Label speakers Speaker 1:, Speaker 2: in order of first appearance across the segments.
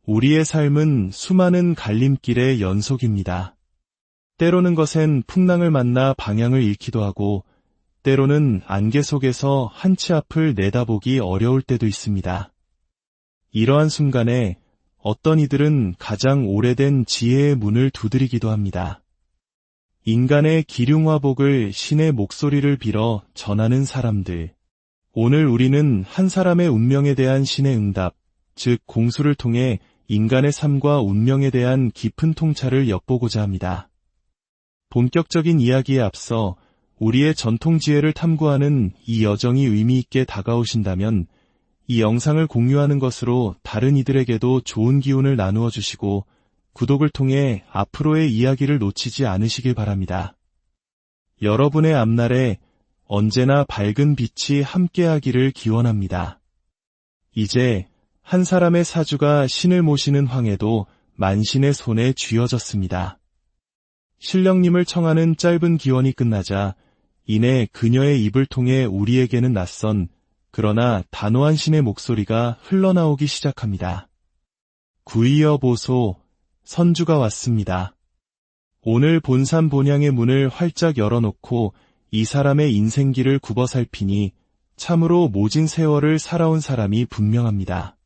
Speaker 1: 우리의 삶은 수많은 갈림길의 연속입니다. 때로는 것엔 풍랑을 만나 방향을 잃기도 하고, 때로는 안개 속에서 한 치 앞을 내다보기 어려울 때도 있습니다. 이러한 순간에 어떤 이들은 가장 오래된 지혜의 문을 두드리기도 합니다. 인간의 기륭화복을 신의 목소리를 빌어 전하는 사람들. 오늘 우리는 한 사람의 운명에 대한 신의 응답, 즉 공수를 통해 인간의 삶과 운명에 대한 깊은 통찰을 엿보고자 합니다. 본격적인 이야기에 앞서 우리의 전통 지혜를 탐구하는 이 여정이 의미 있게 다가오신다면 이 영상을 공유하는 것으로 다른 이들에게도 좋은 기운을 나누어 주시고 구독을 통해 앞으로의 이야기를 놓치지 않으시길 바랍니다. 여러분의 앞날에 언제나 밝은 빛이 함께하기를 기원합니다. 이제 한 사람의 사주가 신을 모시는 황해도 만신의 손에 쥐어졌습니다. 신령님을 청하는 짧은 기원이 끝나자 이내 그녀의 입을 통해 우리에게는 낯선 그러나 단호한 신의 목소리가 흘러나오기 시작합니다. 구이여 보소, 선주가 왔습니다. 오늘 본산 본향의 문을 활짝 열어놓고 이 사람의 인생길을 굽어 살피니 참으로 모진 세월을 살아온 사람이 분명합니다.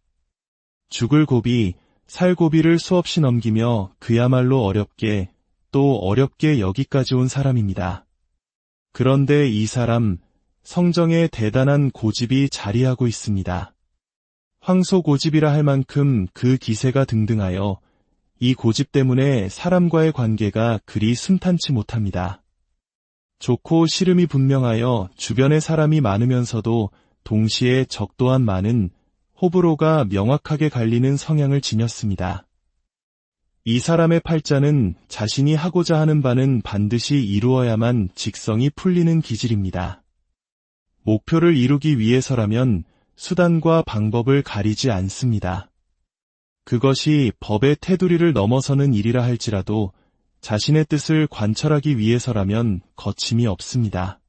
Speaker 1: 죽을 고비, 살 고비를 수없이 넘기며 그야말로 어렵게 또 어렵게 여기까지 온 사람입니다. 그런데 이 사람, 성정에 대단한 고집이 자리하고 있습니다. 황소고집이라 할 만큼 그 기세가 등등하여 이 고집 때문에 사람과의 관계가 그리 순탄치 못합니다. 좋고 싫음이 분명하여 주변에 사람이 많으면서도 동시에 적 또한 많은 호불호가 명확하게 갈리는 성향을 지녔습니다. 이 사람의 팔자는 자신이 하고자 하는 바는 반드시 이루어야만 직성이 풀리는 기질입니다. 목표를 이루기 위해서라면 수단과 방법을 가리지 않습니다. 그것이 법의 테두리를 넘어서는 일이라 할지라도 자신의 뜻을 관철하기 위해서라면 거침이 없습니다.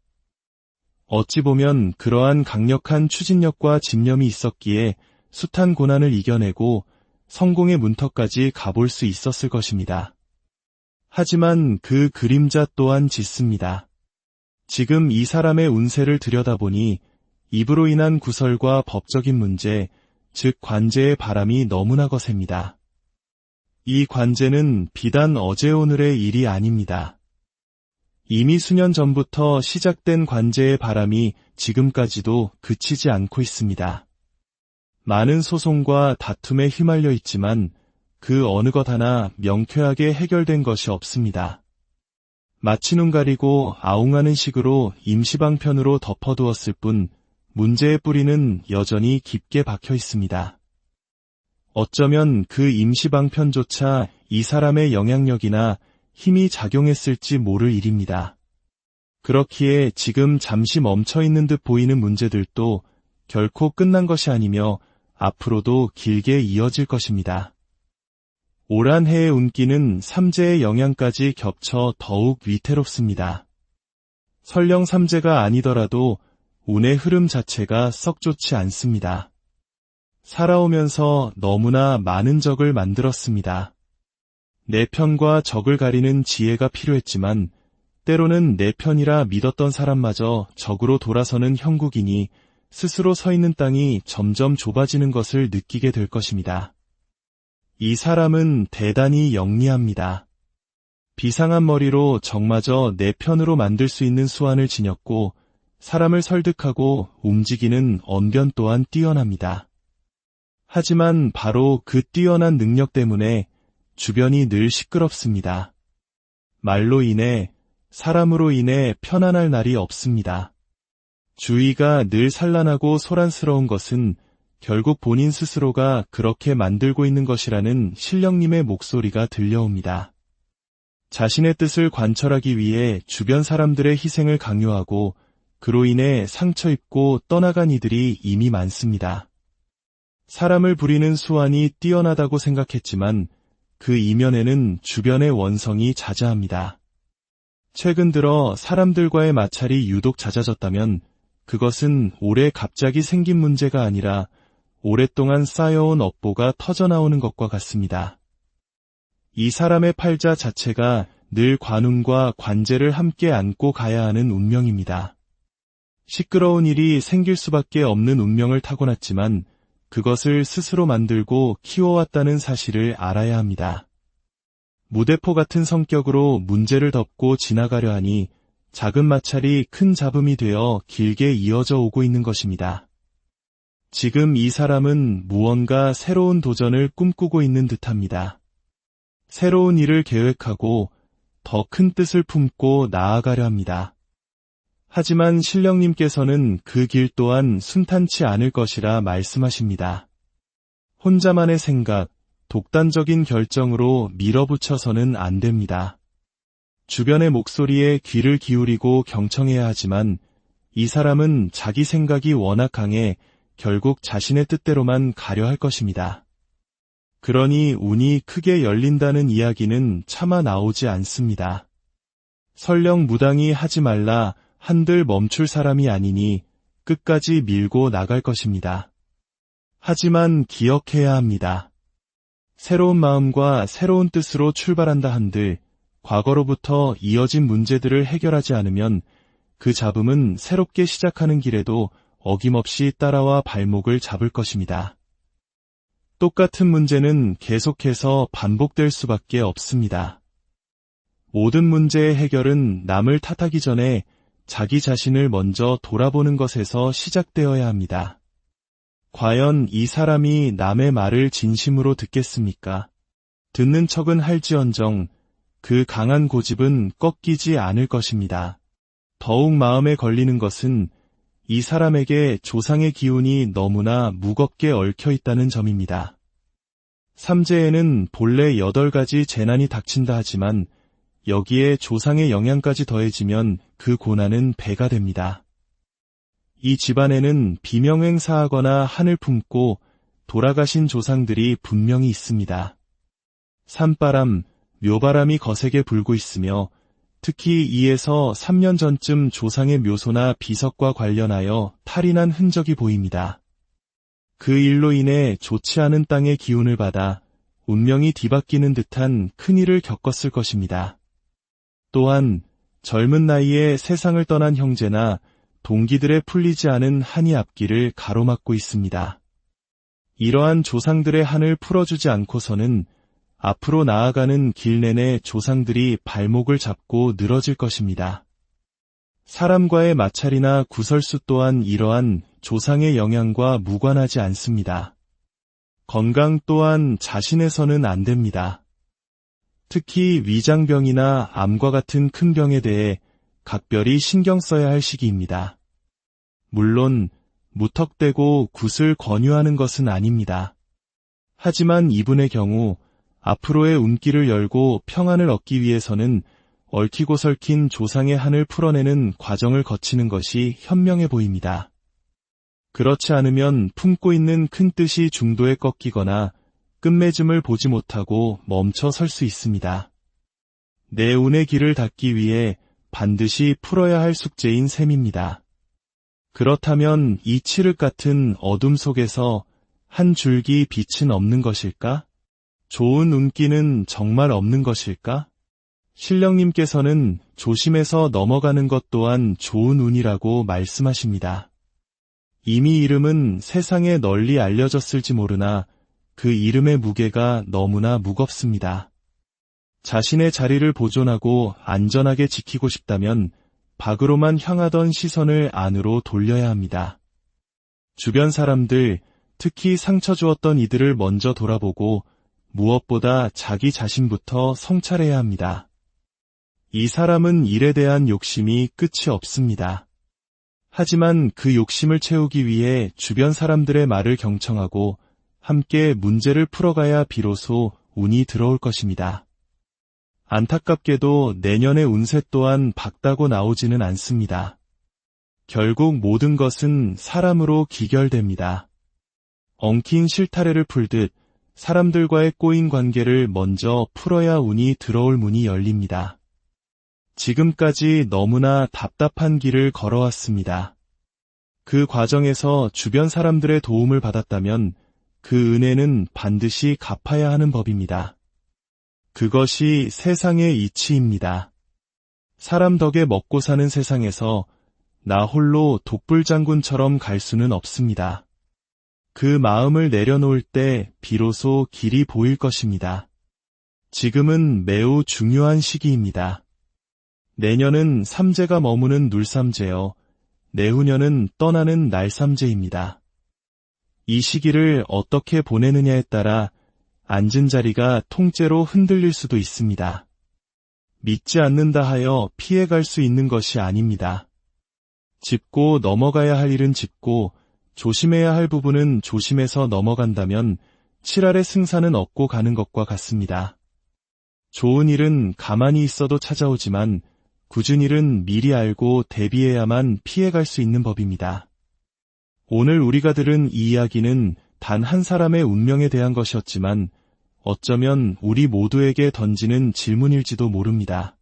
Speaker 1: 어찌 보면 그러한 강력한 추진력과 집념이 있었기에 숱한 고난을 이겨내고 성공의 문턱까지 가볼 수 있었을 것입니다. 하지만 그 그림자 또한 짙습니다. 지금 이 사람의 운세를 들여다보니 입으로 인한 구설과 법적인 문제, 즉 관제의 바람이 너무나 거셉니다. 이 관제는 비단 어제 오늘의 일이 아닙니다. 이미 수년 전부터 시작된 관제의 바람이 지금까지도 그치지 않고 있습니다. 많은 소송과 다툼에 휘말려 있지만 그 어느 것 하나 명쾌하게 해결된 것이 없습니다. 마치 눈 가리고 아웅하는 식으로 임시방편으로 덮어두었을 뿐 문제의 뿌리는 여전히 깊게 박혀 있습니다. 어쩌면 그 임시방편조차 이 사람의 영향력이나 힘이 작용했을지 모를 일입니다. 그렇기에 지금 잠시 멈춰있는 듯 보이는 문제들도 결코 끝난 것이 아니며 앞으로도 길게 이어질 것입니다. 올 한 해의 운기는 삼재의 영향까지 겹쳐 더욱 위태롭습니다. 설령 삼재가 아니더라도 운의 흐름 자체가 썩 좋지 않습니다. 살아오면서 너무나 많은 적을 만들었습니다. 내 편과 적을 가리는 지혜가 필요했지만 때로는 내 편이라 믿었던 사람마저 적으로 돌아서는 형국이니 스스로 서 있는 땅이 점점 좁아지는 것을 느끼게 될 것입니다. 이 사람은 대단히 영리합니다. 비상한 머리로 적마저 내 편으로 만들 수 있는 수완을 지녔고 사람을 설득하고 움직이는 언변 또한 뛰어납니다. 하지만 바로 그 뛰어난 능력 때문에 주변이 늘 시끄럽습니다. 말로 인해, 사람으로 인해 편안할 날이 없습니다. 주위가 늘 산란하고 소란스러운 것은 결국 본인 스스로가 그렇게 만들고 있는 것이라는 신령님의 목소리가 들려옵니다. 자신의 뜻을 관철하기 위해 주변 사람들의 희생을 강요하고 그로 인해 상처 입고 떠나간 이들이 이미 많습니다. 사람을 부리는 수완이 뛰어나다고 생각했지만 그 이면에는 주변의 원성이 자자합니다. 최근 들어 사람들과의 마찰이 유독 잦아졌다면 그것은 올해 갑자기 생긴 문제가 아니라 오랫동안 쌓여온 업보가 터져나오는 것과 같습니다. 이 사람의 팔자 자체가 늘 관운과 관제를 함께 안고 가야 하는 운명입니다. 시끄러운 일이 생길 수밖에 없는 운명을 타고났지만 그것을 스스로 만들고 키워왔다는 사실을 알아야 합니다. 무대포 같은 성격으로 문제를 덮고 지나가려 하니 작은 마찰이 큰 잡음이 되어 길게 이어져 오고 있는 것입니다. 지금 이 사람은 무언가 새로운 도전을 꿈꾸고 있는 듯합니다. 새로운 일을 계획하고 더 큰 뜻을 품고 나아가려 합니다. 하지만 신령님께서는 그 길 또한 순탄치 않을 것이라 말씀하십니다. 혼자만의 생각, 독단적인 결정으로 밀어붙여서는 안 됩니다. 주변의 목소리에 귀를 기울이고 경청해야 하지만 이 사람은 자기 생각이 워낙 강해 결국 자신의 뜻대로만 가려 할 것입니다. 그러니 운이 크게 열린다는 이야기는 차마 나오지 않습니다. 설령 무당이 하지 말라 한들 멈출 사람이 아니니 끝까지 밀고 나갈 것입니다. 하지만 기억해야 합니다. 새로운 마음과 새로운 뜻으로 출발한다 한들 과거로부터 이어진 문제들을 해결하지 않으면 그 잡음은 새롭게 시작하는 길에도 어김없이 따라와 발목을 잡을 것입니다. 똑같은 문제는 계속해서 반복될 수밖에 없습니다. 모든 문제의 해결은 남을 탓하기 전에 자기 자신을 먼저 돌아보는 것에서 시작되어야 합니다. 과연 이 사람이 남의 말을 진심으로 듣겠습니까? 듣는 척은 할지언정 그 강한 고집은 꺾이지 않을 것입니다. 더욱 마음에 걸리는 것은 이 사람에게 조상의 기운이 너무나 무겁게 얽혀 있다는 점입니다. 삼재에는 본래 8가지 재난이 닥친다 하지만 여기에 조상의 영향까지 더해지면 그 고난은 배가 됩니다. 이 집안에는 비명행사하거나 한을 품고 돌아가신 조상들이 분명히 있습니다. 산바람, 묘바람이 거세게 불고 있으며 특히 2에서 3년 전쯤 조상의 묘소나 비석과 관련하여 탈이 난 흔적이 보입니다. 그 일로 인해 좋지 않은 땅의 기운을 받아 운명이 뒤바뀌는 듯한 큰일을 겪었을 것입니다. 또한 젊은 나이에 세상을 떠난 형제나 동기들의 풀리지 않은 한이 앞길을 가로막고 있습니다. 이러한 조상들의 한을 풀어주지 않고서는 앞으로 나아가는 길 내내 조상들이 발목을 잡고 늘어질 것입니다. 사람과의 마찰이나 구설수 또한 이러한 조상의 영향과 무관하지 않습니다. 건강 또한 자신에서는 안 됩니다. 특히 위장병이나 암과 같은 큰 병에 대해 각별히 신경 써야 할 시기입니다. 물론 무턱대고 굿을 권유하는 것은 아닙니다. 하지만 이분의 경우 앞으로의 운길을 열고 평안을 얻기 위해서는 얽히고 설킨 조상의 한을 풀어내는 과정을 거치는 것이 현명해 보입니다. 그렇지 않으면 품고 있는 큰 뜻이 중도에 꺾이거나 끝맺음을 보지 못하고 멈춰 설 수 있습니다. 내 운의 길을 닫기 위해 반드시 풀어야 할 숙제인 셈입니다. 그렇다면 이 칠흑 같은 어둠 속에서 한 줄기 빛은 없는 것일까? 좋은 운기는 정말 없는 것일까? 신령님께서는 조심해서 넘어가는 것 또한 좋은 운이라고 말씀하십니다. 이미 이름은 세상에 널리 알려졌을지 모르나 그 이름의 무게가 너무나 무겁습니다. 자신의 자리를 보존하고 안전하게 지키고 싶다면 밖으로만 향하던 시선을 안으로 돌려야 합니다. 주변 사람들, 특히 상처 주었던 이들을 먼저 돌아보고 무엇보다 자기 자신부터 성찰해야 합니다. 이 사람은 일에 대한 욕심이 끝이 없습니다. 하지만 그 욕심을 채우기 위해 주변 사람들의 말을 경청하고 함께 문제를 풀어가야 비로소 운이 들어올 것입니다. 안타깝게도 내년의 운세 또한 밝다고 나오지는 않습니다. 결국 모든 것은 사람으로 기결됩니다. 엉킨 실타래를 풀듯 사람들과의 꼬인 관계를 먼저 풀어야 운이 들어올 문이 열립니다. 지금까지 너무나 답답한 길을 걸어왔습니다. 그 과정에서 주변 사람들의 도움을 받았다면 그 은혜는 반드시 갚아야 하는 법입니다. 그것이 세상의 이치입니다. 사람 덕에 먹고 사는 세상에서 나 홀로 독불장군처럼 갈 수는 없습니다. 그 마음을 내려놓을 때 비로소 길이 보일 것입니다. 지금은 매우 중요한 시기입니다. 내년은 삼재가 머무는 눌삼재여, 내후년은 떠나는 날삼재입니다. 이 시기를 어떻게 보내느냐에 따라 앉은 자리가 통째로 흔들릴 수도 있습니다. 믿지 않는다 하여 피해갈 수 있는 것이 아닙니다. 짚고 넘어가야 할 일은 짚고 조심해야 할 부분은 조심해서 넘어간다면 칠할의 승산은 얻고 가는 것과 같습니다. 좋은 일은 가만히 있어도 찾아오지만 굳은 일은 미리 알고 대비해야만 피해갈 수 있는 법입니다. 오늘 우리가 들은 이 이야기는 단 한 사람의 운명에 대한 것이었지만 어쩌면 우리 모두에게 던지는 질문일지도 모릅니다.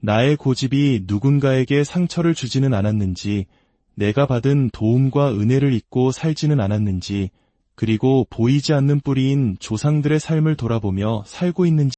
Speaker 1: 나의 고집이 누군가에게 상처를 주지는 않았는지, 내가 받은 도움과 은혜를 잊고 살지는 않았는지, 그리고 보이지 않는 뿌리인 조상들의 삶을 돌아보며 살고 있는지